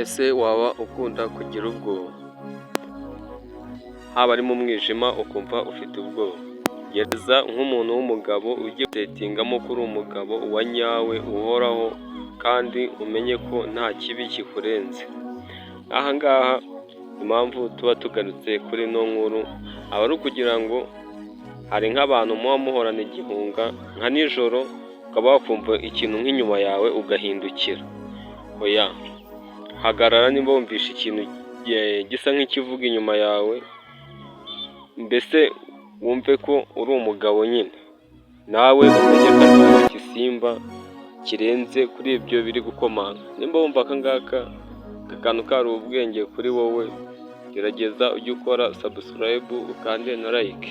Ese waba ukunda kugira ubwoba? Haba ari mu mwijima ukumva ufite ubwoba, gerageza nk'umuntu w'umugabo ugiye gusetingamo ko uri umugabo wa nyawe uhoraho kandi umenye ko nta kibi kikurenze. Aha ngaha impamvu tuba tugarutse kuri ino nkuru aba ari ukugira ngo hari nk'abantu muba muhorana igihunga nka nijoro ukaba wakumva ikintu nk'inyuma yawe ugahindukira. Oya, hagarara niba wumvishe ikintu gisa nk'ikivuga inyuma yawe, mbese wumve ko uri umugabo nyine, nawe umenye ko ari igisimba kirenze kuri ibyo biri gukomanga. Nimba wumva aka ngaka aka kantu kari ubwenge kuri wowe, gerageza ujye ukora subscribe ukande na like.